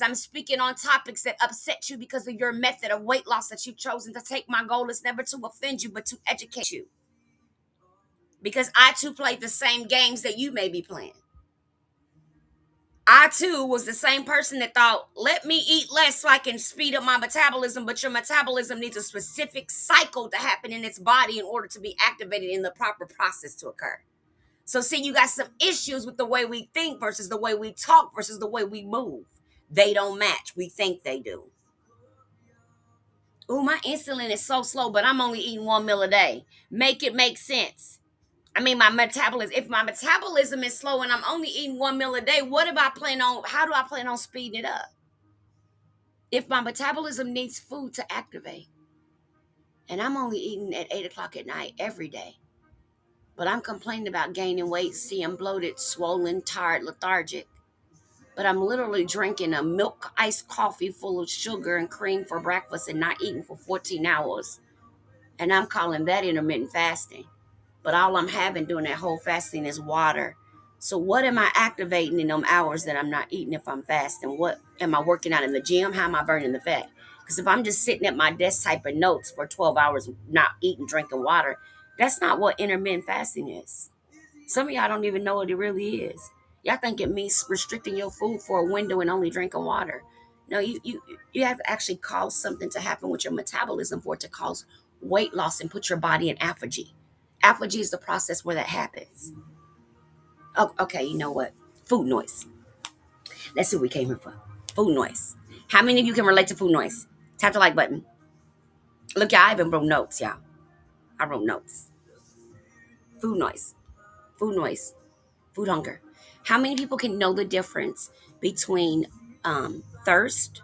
I'm speaking on topics that upset you because of your method of weight loss that you've chosen to take. My goal is never to offend you, but to educate you. Because I too played the same games that you may be playing. I too was the same person that thought, let me eat less so I can speed up my metabolism, but your metabolism needs a specific cycle to happen in its body in order to be activated in the proper process to occur. So, see, you got some issues with the way we think versus the way we talk versus the way we move. They don't match. We think they do. Ooh, my insulin is so slow, but I'm only eating 1 meal a day. Make it make sense. I mean, my metabolism, if my metabolism is slow and I'm only eating 1 meal a day, how do I plan on speeding it up? If my metabolism needs food to activate and I'm only eating at 8 o'clock at night every day, but I'm complaining about gaining weight, see, I'm bloated, swollen, tired, lethargic, but I'm literally drinking a milk iced coffee full of sugar and cream for breakfast and not eating for 14 hours. And I'm calling that intermittent fasting. But all I'm having during that whole fasting is water. So what am I activating in them hours that I'm not eating if I'm fasting? What am I working out in the gym? How am I burning the fat? Because if I'm just sitting at my desk typing notes for 12 hours, not eating, drinking water, that's not what intermittent fasting is. Some of y'all don't even know what it really is. Y'all think it means restricting your food for a window and only drinking water. No, you have to actually cause something to happen with your metabolism for it to cause weight loss and put your body in apogee. Apogee is the process where that happens. Oh, okay, you know what? Food noise. Let's see what we came here for. Food noise. How many of you can relate to food noise? Tap the like button. Look, y'all, I even wrote notes, y'all. I wrote notes. Food noise. Food noise. Food hunger. How many people can know the difference between thirst,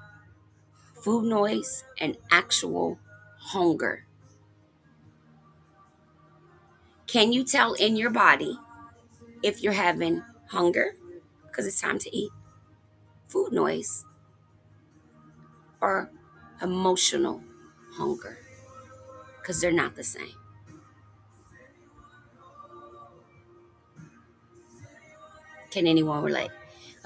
food noise, and actual hunger? Can you tell in your body if you're having hunger because it's time to eat, food noise, or emotional hunger? Because they're not the same. Can anyone relate?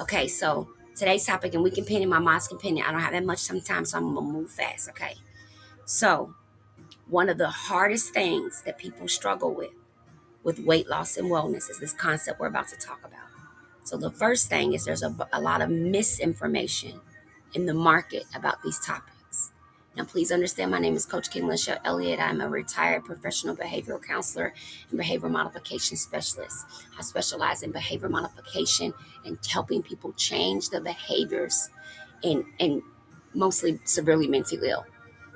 Okay, so today's topic, and we can pin it, my moms can pin it. I don't have that much time, so I'm going to move fast, okay? So, one of the hardest things that people struggle with weight loss and wellness is this concept we're about to talk about. So the first thing is there's a lot of misinformation in the market about these topics. Now, please understand, my name is Coach Kim Lachelle Elliott. I'm a retired professional behavioral counselor and behavior modification specialist. I specialize in behavior modification and helping people change the behaviors and mostly severely mentally ill.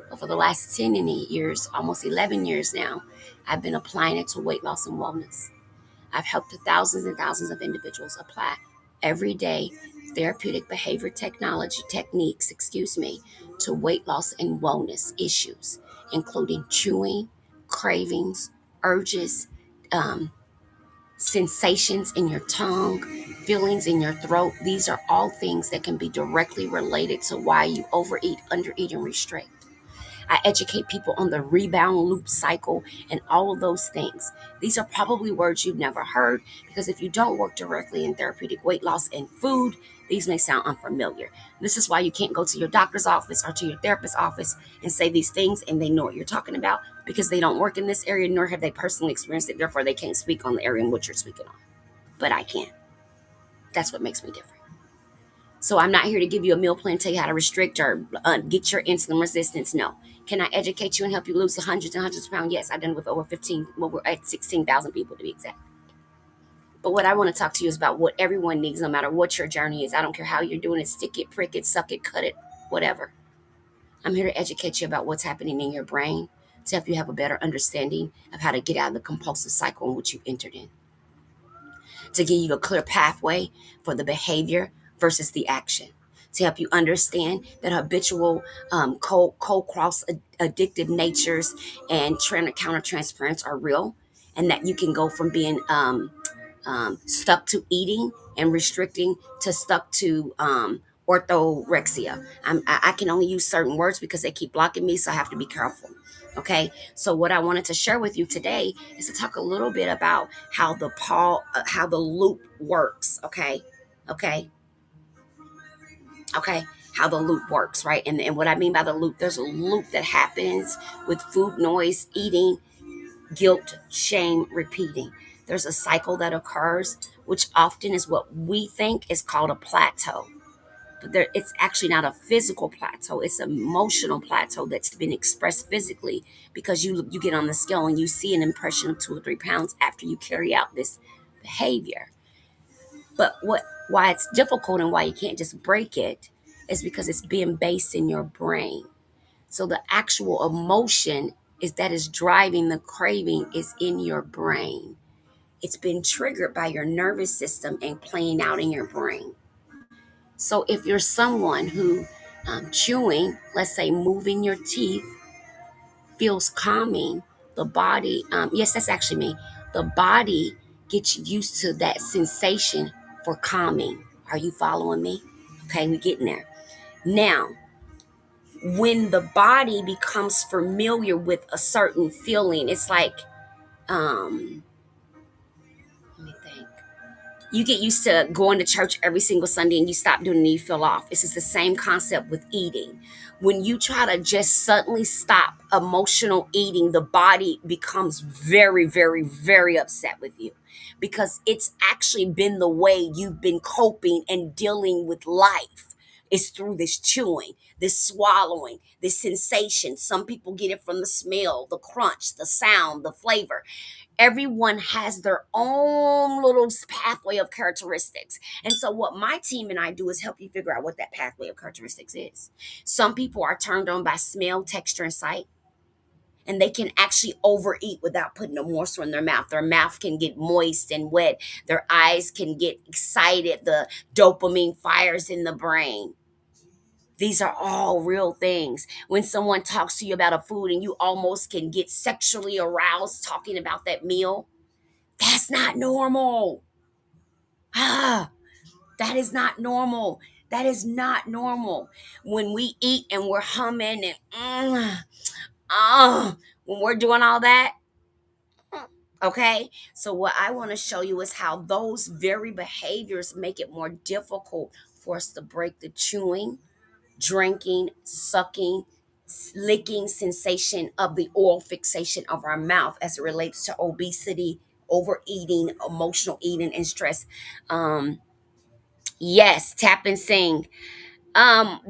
But for the last 10 years, almost 11 years now, I've been applying it to weight loss and wellness. I've helped thousands and thousands of individuals apply everyday therapeutic behavior techniques, to weight loss and wellness issues, including chewing, cravings, urges, sensations in your tongue, feelings in your throat. These are all things that can be directly related to why you overeat, undereat, and restrict. I educate people on the rebound loop cycle and all of those things. These are probably words you've never heard because if you don't work directly in therapeutic weight loss and food, these may sound unfamiliar. This is why you can't go to your doctor's office or to your therapist's office and say these things and they know what you're talking about because they don't work in this area, nor have they personally experienced it. Therefore, they can't speak on the area in which you're speaking on. But I can. That's what makes me different. So I'm not here to give you a meal plan, tell you how to restrict or get your insulin resistance. No. Can I educate you and help you lose hundreds and hundreds of pounds? Yes, I've done it with we're at 16,000 people to be exact. But what I want to talk to you is about what everyone needs, no matter what your journey is. I don't care how you're doing it, stick it, prick it, suck it, cut it, whatever. I'm here to educate you about what's happening in your brain to help you have a better understanding of how to get out of the compulsive cycle in which you've entered in. To give you a clear pathway for the behavior versus the action, to help you understand that habitual cold cross addictive natures and countertransference are real, and that you can go from being stuck to eating and restricting to stuck to orthorexia. I can only use certain words because they keep blocking me, so I have to be careful. Okay, so what I wanted to share with you today is to talk a little bit about how the loop works. Okay, how the loop works, right? And what I mean by the loop, there's a loop that happens with food, noise, eating, guilt, shame, repeating. There's a cycle that occurs, which often is what we think is called a plateau. But it's actually not a physical plateau. It's an emotional plateau that's been expressed physically because you get on the scale and you see an impression of 2 or 3 pounds after you carry out this behavior. But why it's difficult and why you can't just break it is because it's being based in your brain. So the actual emotion is that is driving the craving is in your brain. It's been triggered by your nervous system and playing out in your brain. So if you're someone who chewing, let's say moving your teeth, feels calming, the body, yes, that's actually me. The body gets used to that sensation for calming. Are you following me? Okay, we're getting there. Now, when the body becomes familiar with a certain feeling, it's like, um, let me think. You get used to going to church every single Sunday and you stop doing it and you feel off. This is the same concept with eating. When you try to just suddenly stop emotional eating, the body becomes very, very, very upset with you because it's actually been the way you've been coping and dealing with life. Is through this chewing, this swallowing, this sensation. Some people get it from the smell, the crunch, the sound, the flavor. Everyone has their own little pathway of characteristics. And so, what my team and I do is help you figure out what that pathway of characteristics is. Some people are turned on by smell, texture, and sight, and they can actually overeat without putting a morsel in their mouth. Their mouth can get moist and wet, their eyes can get excited, the dopamine fires in the brain. These are all real things. When someone talks to you about a food and you almost can get sexually aroused talking about that meal, that's not normal. Ah, that is not normal. That is not normal. When we eat and we're humming and when we're doing all that, okay? So what I want to show you is how those very behaviors make it more difficult for us to break the chewing, drinking, sucking, licking sensation of the oral fixation of our mouth as it relates to obesity, overeating, emotional eating, and stress. Um, yes, tap and sing.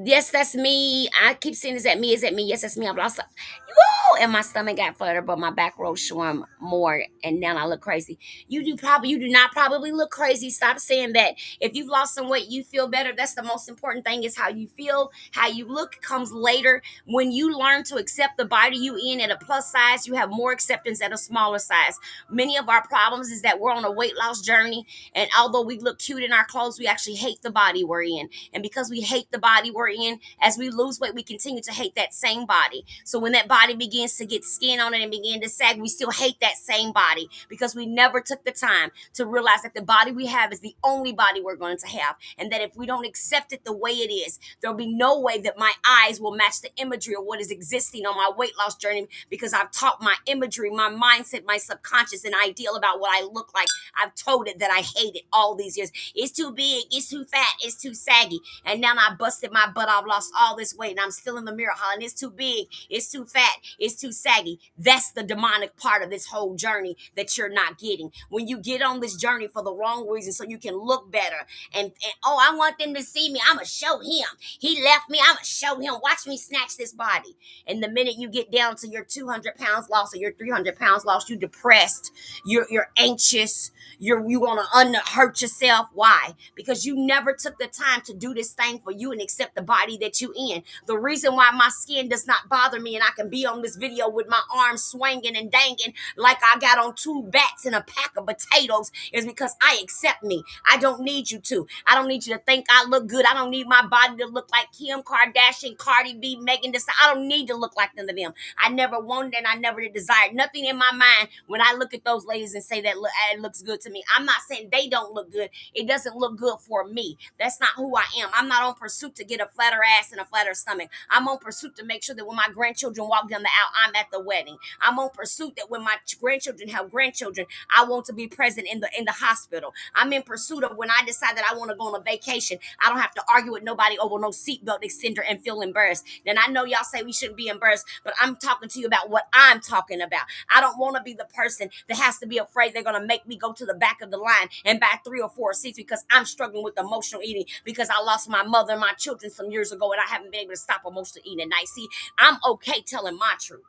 Yes, that's me. I keep saying, is that me? Is that me? Yes, that's me. I've lost. Woo! And my stomach got further, but my back row showing more, and now I look crazy. You do not probably look crazy. Stop saying that. If you've lost some weight, you feel better. That's the most important thing. Is how you feel, how you look comes later. When you learn to accept the body you in at a plus size, you have more acceptance at a smaller size. Many of our problems is that we're on a weight loss journey, and although we look cute in our clothes, we actually hate the body we're in. And because we hate the body we're in, as we lose weight, we continue to hate that same body. So when that body begins to get skin on it and begin to sag, we still hate that same body because we never took the time to realize that the body we have is the only body we're going to have. And that if we don't accept it the way it is, there'll be no way that my eyes will match the imagery of what is existing on my weight loss journey because I've taught my imagery, my mindset, my subconscious, an ideal about what I look like. I've told it that I hate it all these years. It's too big, it's too fat, it's too saggy. And now I busted my butt. I've lost all this weight and I'm still in the mirror hollering, it's too big, it's too fat, it's too saggy. That's the demonic part of this whole journey that you're not getting. When you get on this journey for the wrong reason so you can look better and oh, I want them to see me. I'm going to show him. He left me. I'm going to show him. Watch me snatch this body. And the minute you get down to your 200 pounds lost or your 300 pounds lost, you're depressed. You're anxious. You want to hurt yourself. Why? Because you never took the time to do this thing for you and accept the body that you in. The reason why my skin does not bother me and I can be on this video with my arms swinging and dangling like I got on 2 bats and a pack of potatoes is because I accept me. I don't need you to. I don't need you to think I look good. I don't need my body to look like Kim Kardashian, Cardi B, Megan Thee Stallion. I don't need to look like none of them. I never wanted and I never desired. Nothing in my mind when I look at those ladies and say that it looks good to me. I'm not saying they don't look good. It doesn't look good for me. That's not who I am. I'm not on pursuit to get a flatter ass and a flatter stomach. I'm on pursuit to make sure that when my grandchildren walk dog in the aisle, I'm at the wedding. I'm on pursuit that when my grandchildren have grandchildren, I want to be present in the hospital. I'm in pursuit of when I decide that I want to go on a vacation, I don't have to argue with nobody over no seatbelt extender and feel embarrassed. Then I know y'all say we shouldn't be embarrassed, but I'm talking to you about what I'm talking about. I don't want to be the person that has to be afraid they're going to make me go to the back of the line and buy 3 or 4 seats because I'm struggling with emotional eating because I lost my mother and my children some years ago and I haven't been able to stop emotional eating at night. See, I'm okay telling my truth.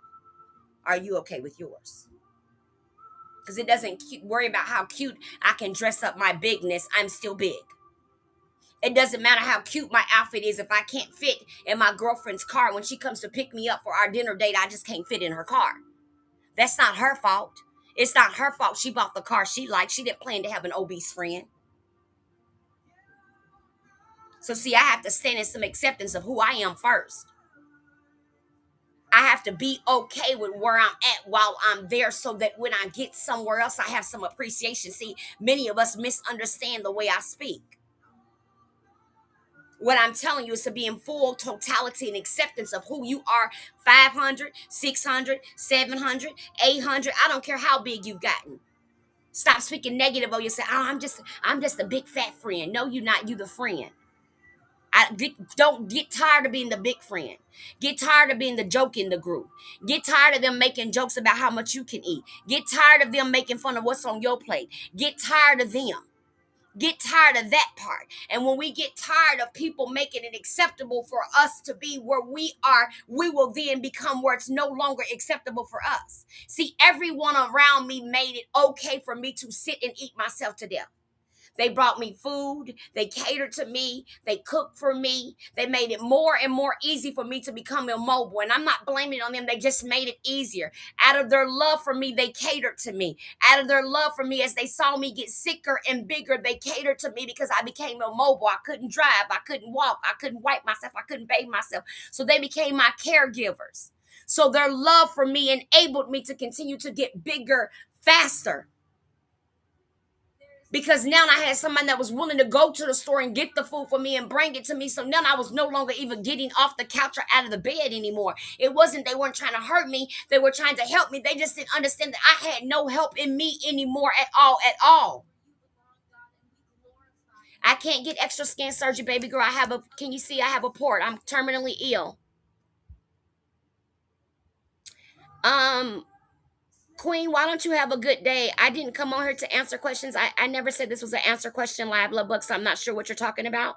Are you okay with yours? Because it doesn't worry about how cute I can dress up my bigness. I'm still big. It doesn't matter how cute my outfit is if I can't fit in my girlfriend's car. When she comes to pick me up for our dinner date, I just can't fit in her car. That's not her fault. It's not her fault she bought the car she liked. She didn't plan to have an obese friend. So see, I have to stand in some acceptance of who I am first. I have to be okay with where I'm at while I'm there so that when I get somewhere else, I have some appreciation. See, many of us misunderstand the way I speak. What I'm telling you is to be in full totality and acceptance of who you are. 500, 600, 700, 800. I don't care how big you've gotten. Stop speaking negative of yourself. Oh, I'm just a big fat friend. No, you're not. You the friend. Don't get tired of being the big friend. Get tired of being the joke in the group. Get tired of them making jokes about how much you can eat. Get tired of them making fun of what's on your plate. Get tired of them. Get tired of that part. And when we get tired of people making it acceptable for us to be where we are, we will then become where it's no longer acceptable for us. See, everyone around me made it okay for me to sit and eat myself to death. They brought me food. They catered to me. They cooked for me. They made it more and more easy for me to become immobile. And I'm not blaming it on them. They just made it easier. Out of their love for me, they catered to me. Out of their love for me, as they saw me get sicker and bigger, they catered to me because I became immobile. I couldn't drive. I couldn't walk. I couldn't wipe myself. I couldn't bathe myself. So they became my caregivers. So their love for me enabled me to continue to get bigger faster. Because now I had somebody that was willing to go to the store and get the food for me and bring it to me. So now I was no longer even getting off the couch or out of the bed anymore. It wasn't they weren't trying to hurt me. They were trying to help me. They just didn't understand that I had no help in me anymore at all. I can't get extra skin surgery, baby girl. Can you see I have a port? I'm terminally ill. Queen, why don't you have a good day? I didn't come on here to answer questions. I never said this was an answer question live, love book, so I'm not sure what you're talking about.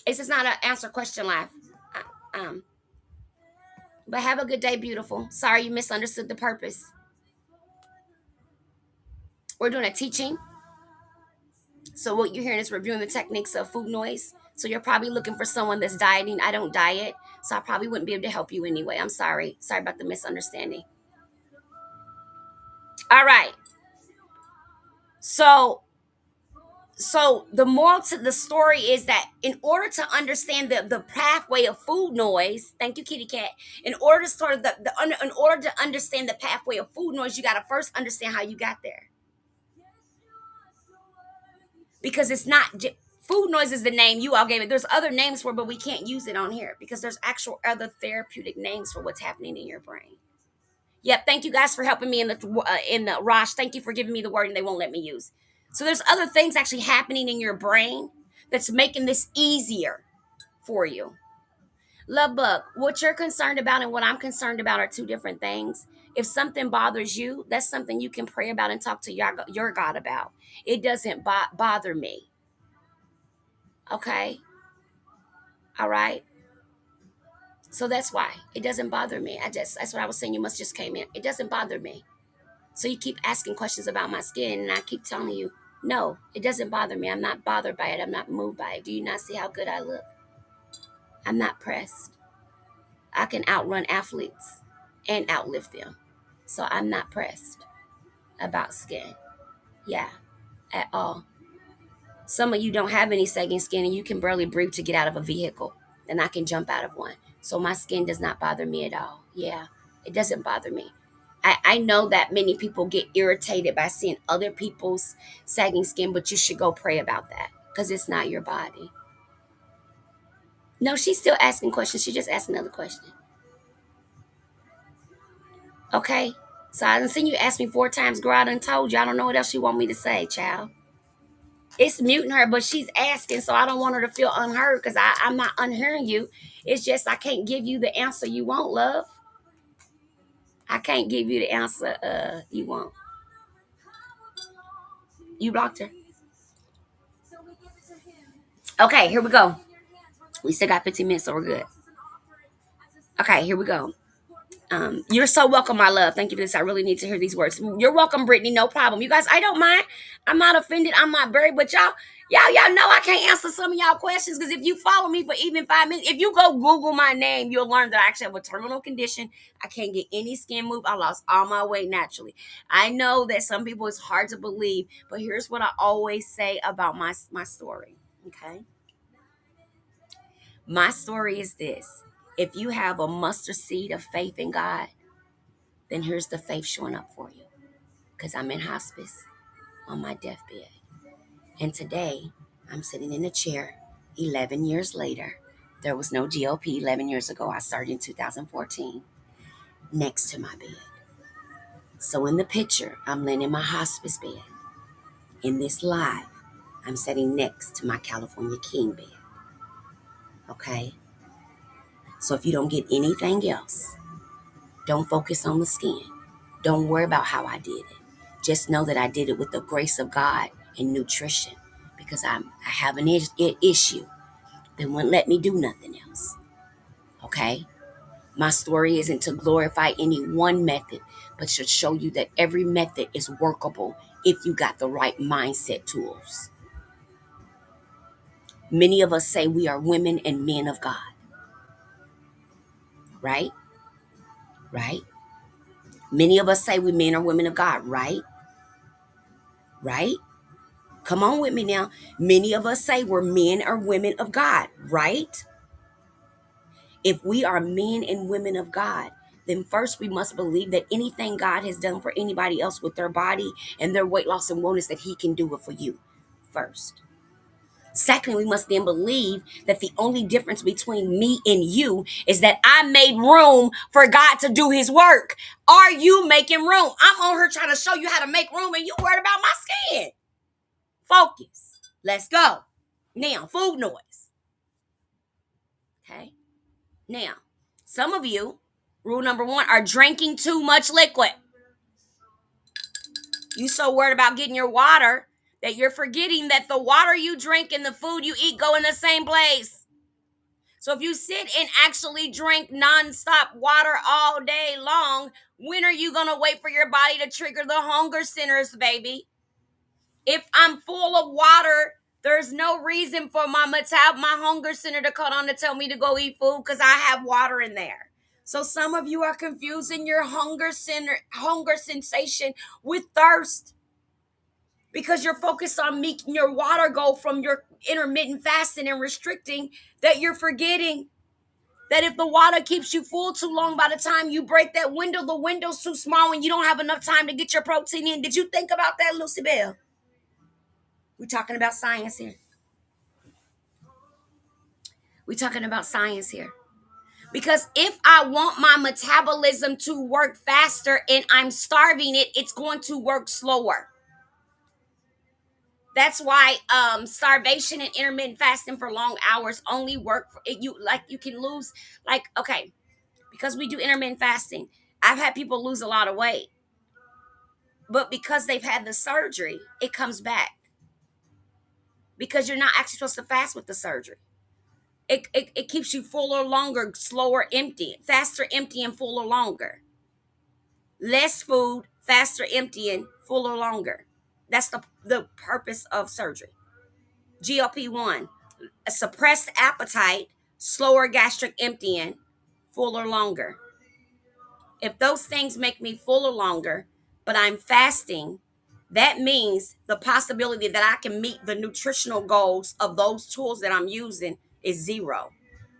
This is not an answer question live. But have a good day, beautiful. Sorry you misunderstood the purpose. We're doing a teaching. So what you're hearing is reviewing the techniques of food noise. So you're probably looking for someone that's dieting. I don't diet, so I probably wouldn't be able to help you anyway. I'm sorry. Sorry about the misunderstanding. All right. So the moral to the story is that in order to understand the pathway of food noise, thank you, kitty cat. In order to start in order to understand the pathway of food noise, you got to first understand how you got there. Because it's not food noise is the name you all gave it. There's other names for it, but we can't use it on here because there's actual other therapeutic names for what's happening in your brain. Yep. Thank you guys for helping me in the Rosh. Thank you for giving me the word and they won't let me use. So there's other things actually happening in your brain that's making this easier for you. Love Bug, what you're concerned about and what I'm concerned about are two different things. If something bothers you, that's something you can pray about and talk to your God about. It doesn't bother me. Okay? All right? So that's why. It doesn't bother me. That's what I was saying. You must just came in. It doesn't bother me. So you keep asking questions about my skin and I keep telling you, no, it doesn't bother me. I'm not bothered by it. I'm not moved by it. Do you not see how good I look? I'm not pressed. I can outrun athletes and outlive them. So I'm not pressed about skin. Yeah, at all. Some of you don't have any sagging skin and you can barely breathe to get out of a vehicle. Then I can jump out of one. So my skin does not bother me at all. Yeah, it doesn't bother me. I know that many people get irritated by seeing other people's sagging skin, but you should go pray about that because it's not your body. No, she's still asking questions. She just asked another question. Okay? So I done seen you ask me 4 times, girl. I done told you. I don't know what else you want me to say, child. It's muting her, but she's asking, so I don't want her to feel unheard because I'm not unhearing you. It's just I can't give you the answer you want, love. I can't give you the answer you want. You blocked her. Okay, here we go. We still got 15 minutes, so we're good. Okay, here we go. You're so welcome, my love. Thank you for this. I really need to hear these words. You're welcome, Brittany. No problem. You guys, I don't mind. I'm not offended. I'm not buried, but y'all know I can't answer some of y'all questions because if you follow me for even 5 minutes, if you go Google my name, you'll learn that I actually have a terminal condition. I can't get any skin move. I lost all my weight naturally. I know that some people it's hard to believe, but here's what I always say about my story. Okay. My story is this. If you have a mustard seed of faith in God, then here's the faith showing up for you. Because I'm in hospice on my deathbed. And today, I'm sitting in a chair 11 years later. There was no GOP 11 years ago. I started in 2014 next to my bed. So in the picture, I'm laying in my hospice bed. In this live, I'm sitting next to my California King bed. Okay? So if you don't get anything else, don't focus on the skin. Don't worry about how I did it. Just know that I did it with the grace of God and nutrition because I have an issue that wouldn't let me do nothing else. Okay? My story isn't to glorify any one method, but should show you that every method is workable if you got the right mindset tools. Many of us say we are women and men of God. Right? Right? Many of us say we men or women of God. Right? Right? Come on with me now. Many of us say we're men or women of God, right? If we are men and women of God, then first we must believe that anything God has done for anybody else with their body and their weight loss and wellness, that He can do it for you first. Secondly, we must then believe that the only difference between me and you is that I made room for God to do His work. Are you making room? I'm on here trying to show you how to make room and you worried about my skin. Focus. Let's go. Now, food noise. Okay. Now, some of you, rule number 1, are drinking too much liquid. You so worried about getting your water that you're forgetting that the water you drink and the food you eat go in the same place. So if you sit and actually drink nonstop water all day long, when are you going to wait for your body to trigger the hunger centers, baby? If I'm full of water, there's no reason for my hunger center to cut on to tell me to go eat food because I have water in there. So some of you are confusing your hunger sensation with thirst because you're focused on making your water go from your intermittent fasting and restricting that you're forgetting that if the water keeps you full too long, by the time you break that window, the window's too small and you don't have enough time to get your protein in. Did you think about that, Lucy Bell? We're talking about science here. We're talking about science here. Because if I want my metabolism to work faster and I'm starving it, it's going to work slower. That's why starvation and intermittent fasting for long hours only work for it. You can lose okay, because we do intermittent fasting. I've had people lose a lot of weight. But because they've had the surgery, it comes back. Because you're not actually supposed to fast with the surgery. It keeps you fuller longer, slower emptying, faster emptying, fuller longer. Less food, faster emptying, fuller longer. That's the purpose of surgery. GLP-1, a suppressed appetite, slower gastric emptying, fuller longer. If those things make me fuller longer, but I'm fasting, that means the possibility that I can meet the nutritional goals of those tools that I'm using is zero.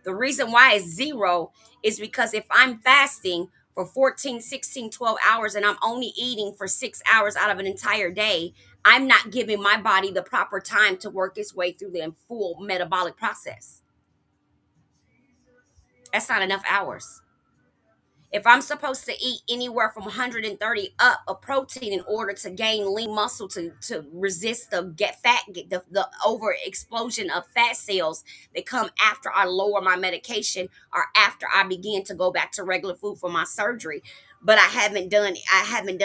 The reason why it's zero is because if I'm fasting for 14, 16, 12 hours and I'm only eating for 6 hours out of an entire day, I'm not giving my body the proper time to work its way through the full metabolic process. That's not enough hours. If I'm supposed to eat anywhere from 130 up of protein in order to gain lean muscle to resist the over explosion of fat cells that come after I lower my medication or after I begin to go back to regular food for my surgery. But I haven't done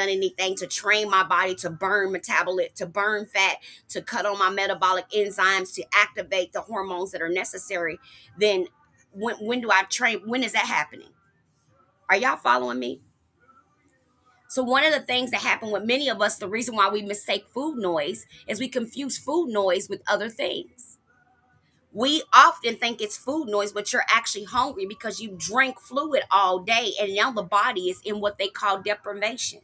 anything to train my body to burn metabolite, to burn fat, to cut on my metabolic enzymes, to activate the hormones that are necessary. Then when do I train? When is that happening? Are y'all following me? So one of the things that happen with many of us, the reason why we mistake food noise is we confuse food noise with other things. We often think it's food noise, but you're actually hungry because you drank fluid all day and now the body is in what they call deprivation.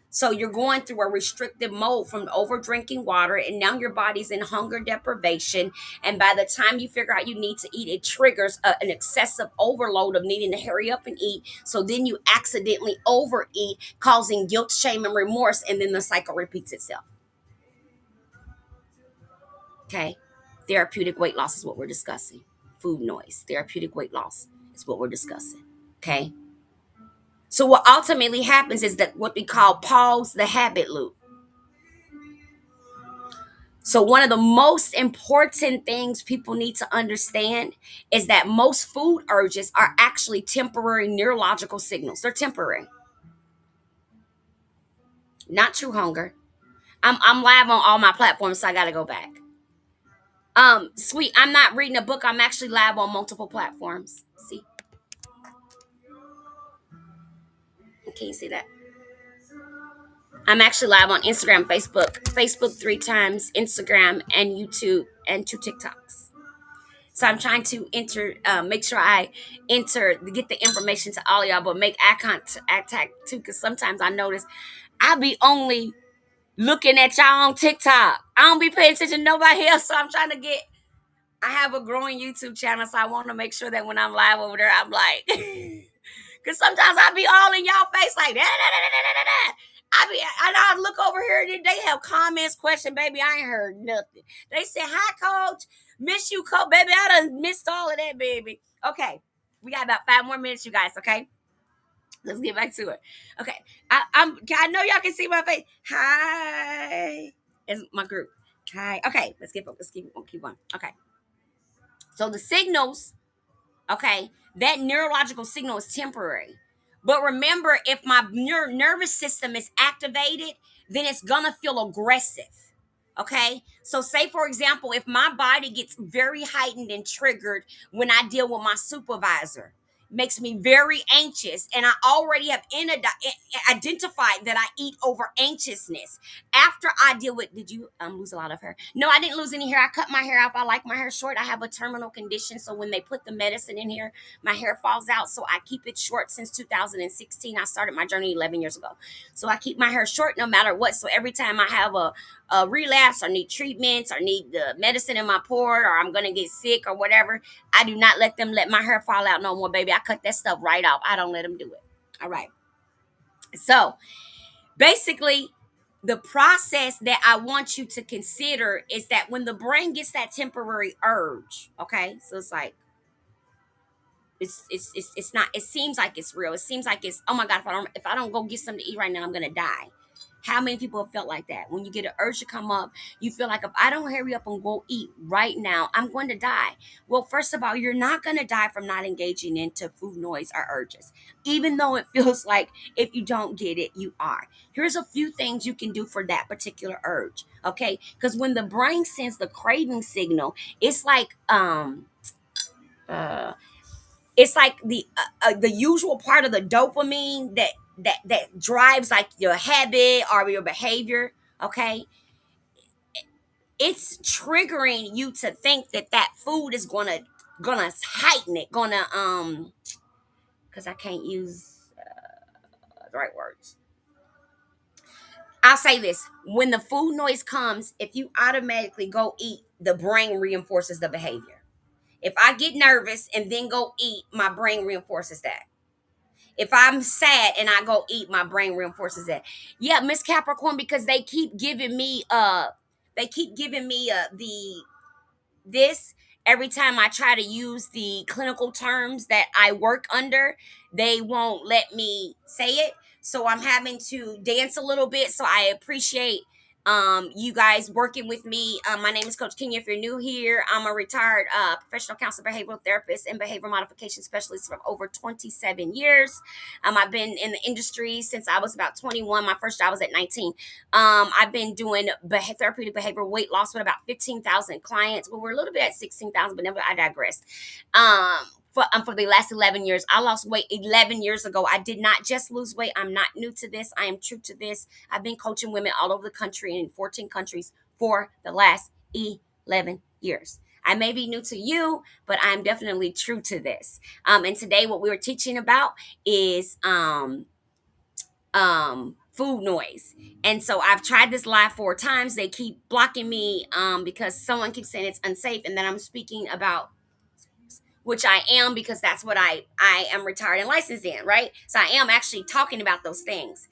So you're going through a restrictive mode from over drinking water, and now your body's in hunger deprivation. And by the time you figure out you need to eat, it triggers an excessive overload of needing to hurry up and eat. So then you accidentally overeat, causing guilt, shame, and remorse, and then the cycle repeats itself. Okay, therapeutic weight loss is what we're discussing. Food noise, therapeutic weight loss is what we're discussing. Okay. So what ultimately happens is that what we call pause the habit loop. So, one of the most important things people need to understand is that most food urges are actually temporary neurological signals. They're temporary, not true hunger. I'm live on all my platforms, so I got to go back. Sweet, I'm not reading a book. I'm actually live on multiple platforms. See, can you see that? I'm actually live on Instagram, Facebook 3 times, Instagram and YouTube, and 2 TikToks. So I'm trying to make sure I get the information to all y'all, but make eye contact too, because sometimes I notice I be only looking at y'all on TikTok. I don't be paying attention to nobody else, so I'm trying to get. I have a growing YouTube channel, so I want to make sure that when I'm live over there, I'm like, because sometimes I be all in y'all face like that. I look over here and they have comments, question, baby. I ain't heard nothing. They say, "Hi, coach. Miss you, coach, baby. I done missed all of that, baby." Okay, we got about 5 more minutes, you guys. Okay, let's get back to it. Okay, I know y'all can see my face. Hi, it's my group. Hi. Okay, keep on. Okay, so the signals. Okay, that neurological signal is temporary. But remember, if my nervous system is activated, then it's gonna feel aggressive. Okay, so say for example, if my body gets very heightened and triggered when I deal with my supervisor, makes me very anxious, and I already have identified that I eat over anxiousness. After I deal with, did you lose a lot of hair? No, I didn't lose any hair. I cut my hair off. I like my hair short. I have a terminal condition, so when they put the medicine in here, my hair falls out. So I keep it short since 2016. I started my journey 11 years ago. So I keep my hair short no matter what. So every time I have a relapse or need treatments or need the medicine in my port or I'm gonna get sick or whatever, I do not let them let my hair fall out no more, baby. I cut that stuff right off. I don't let them do it. All right. So basically, the process that I want you to consider is that when the brain gets that temporary urge, okay, so it's like it's not. It seems like it's real. It seems like it's, oh my God, if I don't go get something to eat right now, I'm gonna die. How many people have felt like that? When you get an urge to come up, you feel like if I don't hurry up and go eat right now, I'm going to die. Well, first of all, you're not going to die from not engaging into food noise or urges, even though it feels like if you don't get it, you are. Here's a few things you can do for that particular urge, okay? Because when the brain sends the craving signal, it's like uh, the usual part of the dopamine that drives like your habit or your behavior. Okay, it's triggering you to think that food is gonna heighten it, gonna because I can't use the right words. I'll say this: when the food noise comes, if you automatically go eat, the brain reinforces the behavior. If I get nervous and then go eat, my brain reinforces that. If I'm sad and I go eat, my brain reinforces that. Yeah, Miss Capricorn, because they keep giving me the this, every time I try to use the clinical terms that I work under, they won't let me say it. So I'm having to dance a little bit. So I appreciate you guys working with me. My name is Coach Kenya. If you're new here, I'm a retired professional counselor, behavioral therapist, and behavior modification specialist for over 27 years. I've been in the industry since I was about 21. My first job was at 19. I've been doing therapeutic behavioral weight loss with about 15,000 clients. Well, we're a little bit at 16,000, but never, I digress. For the last 11 years. I lost weight 11 years ago. I did not just lose weight. I'm not new to this. I am true to this. I've been coaching women all over the country in 14 countries for the last 11 years. I may be new to you, but I'm definitely true to this. And today what we were teaching about is food noise. And so I've tried this live 4 times. They keep blocking me because someone keeps saying it's unsafe, and then I'm speaking about, which I am, because that's what I am retired and licensed in, right? So I am actually talking about those things.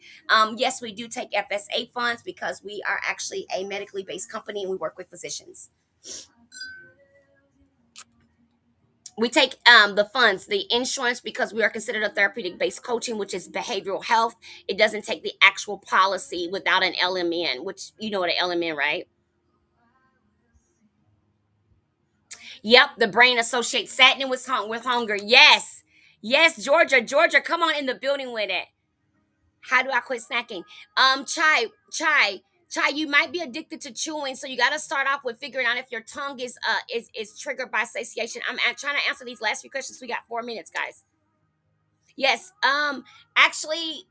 Yes, we do take FSA funds because we are actually a medically based company and we work with physicians. We take the funds, the insurance, because we are considered a therapeutic based coaching, which is behavioral health. It doesn't take the actual policy without an LMN, which you know what an LMN, right? Yep, the brain associates sadness with hunger. Yes. Yes, Georgia. Georgia, come on in the building with it. How do I quit snacking? Chai, you might be addicted to chewing, so you got to start off with figuring out if your tongue is triggered by satiation. I'm trying to answer these last few questions. We got 4 minutes, guys. Yes. Actually,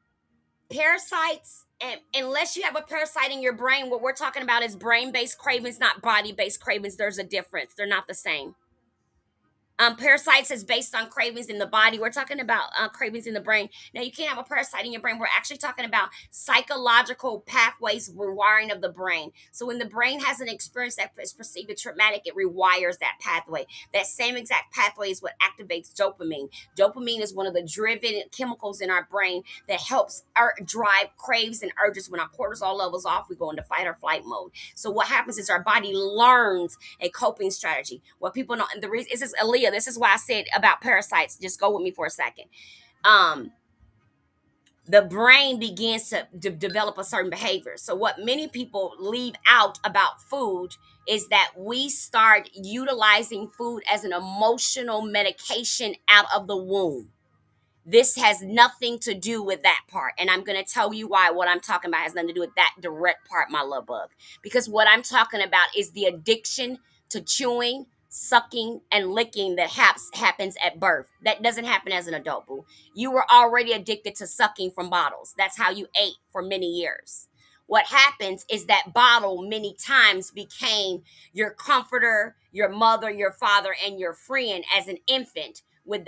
parasites, and unless you have a parasite in your brain, what we're talking about is brain-based cravings, not body-based cravings. There's a difference. They're not the same. Parasites is based on cravings in the body. We're talking about cravings in the brain. Now, you can't have a parasite in your brain. We're actually talking about psychological pathways, rewiring of the brain. So when the brain has an experience that is perceived as traumatic, it rewires that pathway. That same exact pathway is what activates dopamine. Dopamine is one of the driven chemicals in our brain that helps drive craves and urges. When our cortisol levels off, we go into fight or flight mode. So what happens is our body learns a coping strategy. What people know, and the reason, this is Aaliyah. This is why I said about parasites. Just go with me for a second. Um, the brain begins to develop a certain behavior. So what many people leave out about food is that we start utilizing food as an emotional medication out of the womb. This has nothing to do with that part. And I'm going to tell you why what I'm talking about has nothing to do with that direct part, my love bug. Because what I'm talking about is the addiction to chewing, sucking, and licking that happens at birth. That doesn't happen as an adult, boo. You were already addicted to sucking from bottles. That's how you ate for many years. What happens is that bottle many times became your comforter, your mother, your father, and your friend as an infant, with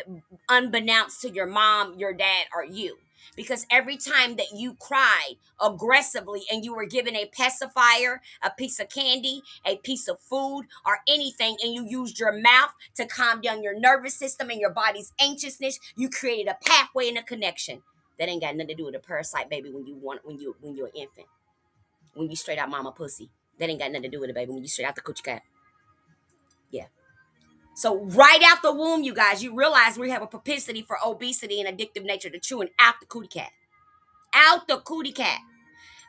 unbeknownst to your mom, your dad, or you. Because every time that you cried aggressively and you were given a pacifier, a piece of candy, a piece of food, or anything, and you used your mouth to calm down your nervous system and your body's anxiousness, you created a pathway and a connection. That ain't got nothing to do with a parasite, baby. When you're an infant, when you straight out mama pussy, that ain't got nothing to do with it, baby. When you straight out the coochie cat, yeah. So right out the womb, you guys, you realize we have a propensity for obesity and addictive nature to chewing out the cootie cat. Out the cootie cat.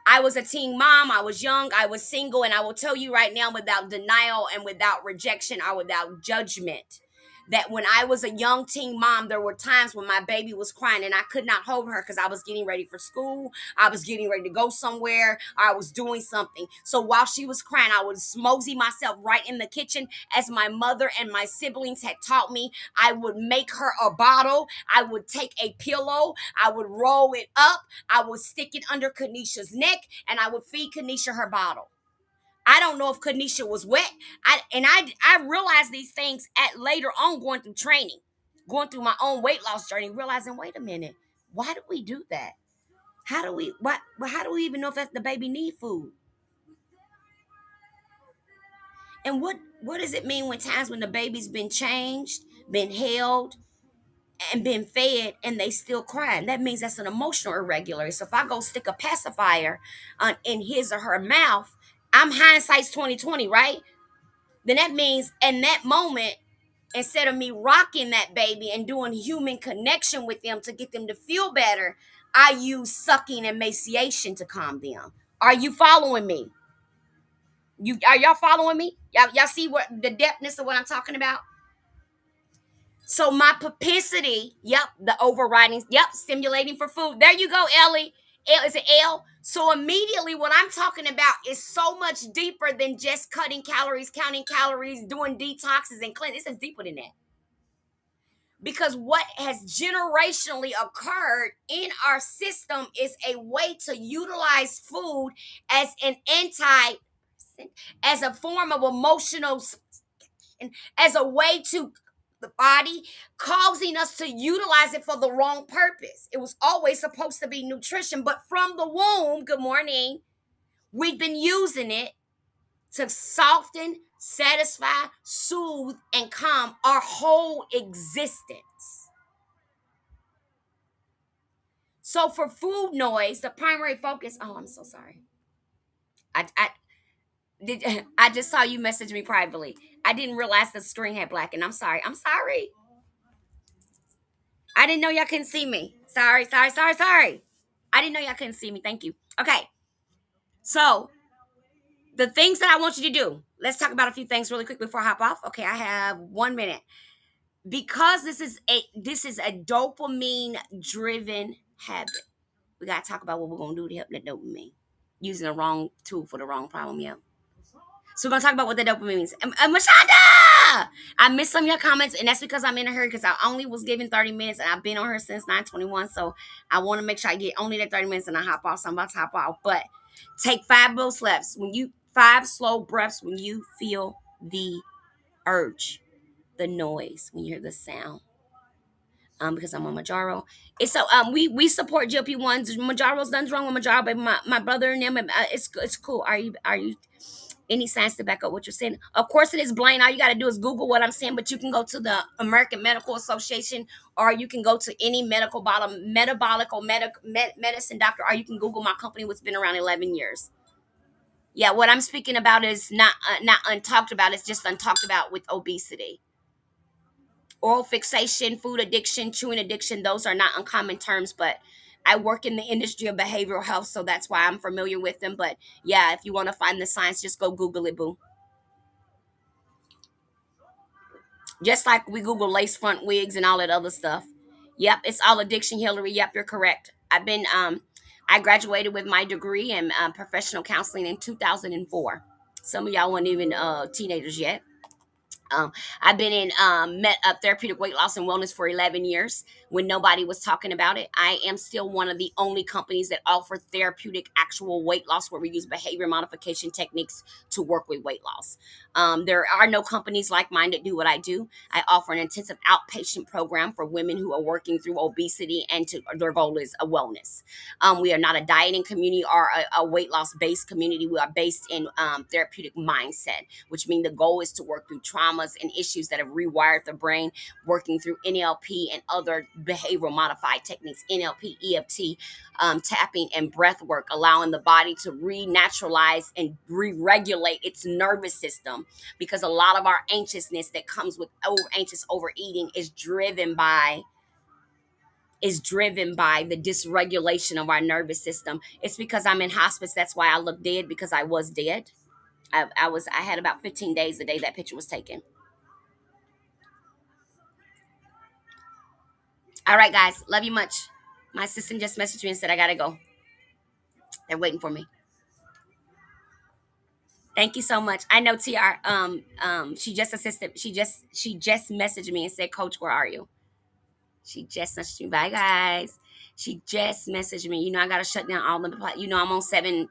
I was a teen mom. I was young. I was single. And I will tell you right now, without denial and without rejection or without judgment, that when I was a young teen mom, there were times when my baby was crying and I could not hold her because I was getting ready for school. I was getting ready to go somewhere. I was doing something. So while she was crying, I would mosey myself right in the kitchen, as my mother and my siblings had taught me. I would make her a bottle. I would take a pillow. I would roll it up. I would stick it under Kanisha's neck, and I would feed Kanisha her bottle. I don't know if Kanisha was wet. I realized these things at later on, going through training, going through my own weight loss journey, realizing, wait a minute, why do we do that? How do we even know if that's the baby need food? And what does it mean when times when the baby's been changed, been held, and been fed, and they still crying? That means that's an emotional irregularity. So if I go stick a pacifier in his or her mouth, I'm hindsight's 2020, right? then that means in that moment, instead of me rocking that baby and doing human connection with them to get them to feel better, I use sucking and emaciation to calm them. Are you following me? Y'all following me? Y'all see what the depthness of what I'm talking about? So my propensity, yep, the overriding, yep, stimulating for food. There you go, Ellie. L is an L. So immediately what I'm talking about is so much deeper than just cutting calories, counting calories, doing detoxes and cleanse. This is deeper than that. Because what has generationally occurred in our system is a way to utilize food as an as a form of emotional, as a way to the body, causing us to utilize it for the wrong purpose. It was always supposed to be nutrition, but from the womb, good morning, we've been using it to soften, satisfy, soothe, and calm our whole existence. So for food noise, the primary focus. Oh, I'm so sorry. I did. I just saw you message me privately. I didn't realize the screen had blackened. I'm sorry. I'm sorry. I didn't know y'all couldn't see me. Sorry, sorry, sorry, sorry. I didn't know y'all couldn't see me. Thank you. Okay. So the things that I want you to do. Let's talk about a few things really quick before I hop off. Okay, I have 1 minute. Because this is a dopamine driven habit. We gotta talk about what we're gonna do to help that dopamine. Using the wrong tool for the wrong problem, yeah. So we're gonna talk about what the dopamine means. Mashonda! I missed some of your comments, and that's because I'm in a hurry because I only was given 30 minutes and I've been on her since 9:21. So I want to make sure I get only that 30 minutes and I hop off. So I'm about to hop off. But take 5 slow steps. 5 slow breaths when you feel the urge, the noise, when you hear the sound. Because I'm on Majaro. It's so we support GLP-1s. Majaro's done wrong with Majaro, but my brother and them, it's cool. Are you any science to back up what you're saying? Of course it is blind. All you got to do is Google what I'm saying, but you can go to the American Medical Association, or you can go to any metabolic or medicine doctor, or you can Google my company, which has been around 11 years. Yeah, what I'm speaking about is not untalked about. It's just untalked about with obesity. Oral fixation, food addiction, chewing addiction, those are not uncommon terms, but I work in the industry of behavioral health, so that's why I'm familiar with them. But yeah, if you want to find the science, just go Google it, boo. Just like we Google lace front wigs and all that other stuff. Yep, it's all addiction, Hillary. Yep, you're correct. I graduated with my degree in professional counseling in 2004. Some of y'all weren't even teenagers yet. I've been in therapeutic weight loss and wellness for 11 years when nobody was talking about it. I am still one of the only companies that offer therapeutic actual weight loss where we use behavior modification techniques to work with weight loss. There are no companies like mine that do what I do. I offer an intensive outpatient program for women who are working through obesity and their goal is a wellness. We are not a dieting community or a weight loss based community. We are based in therapeutic mindset, which means the goal is to work through traumas and issues that have rewired the brain, working through NLP and other behavioral modified techniques, NLP, EFT, tapping and breath work, allowing the body to renaturalize and re-regulate its nervous system, because a lot of our anxiousness that comes with anxious overeating is driven by the dysregulation of our nervous system. It's because I'm in hospice. That's why I look dead, because I was dead. I had about 15 days the day that picture was taken. All right, guys. Love you much. My assistant just messaged me and said I gotta go. They're waiting for me. Thank you so much. I know TR. She just assisted. She just messaged me and said, "Coach, where are you?" She just messaged me. Bye, guys. She just messaged me. I gotta shut down all the. I'm on 7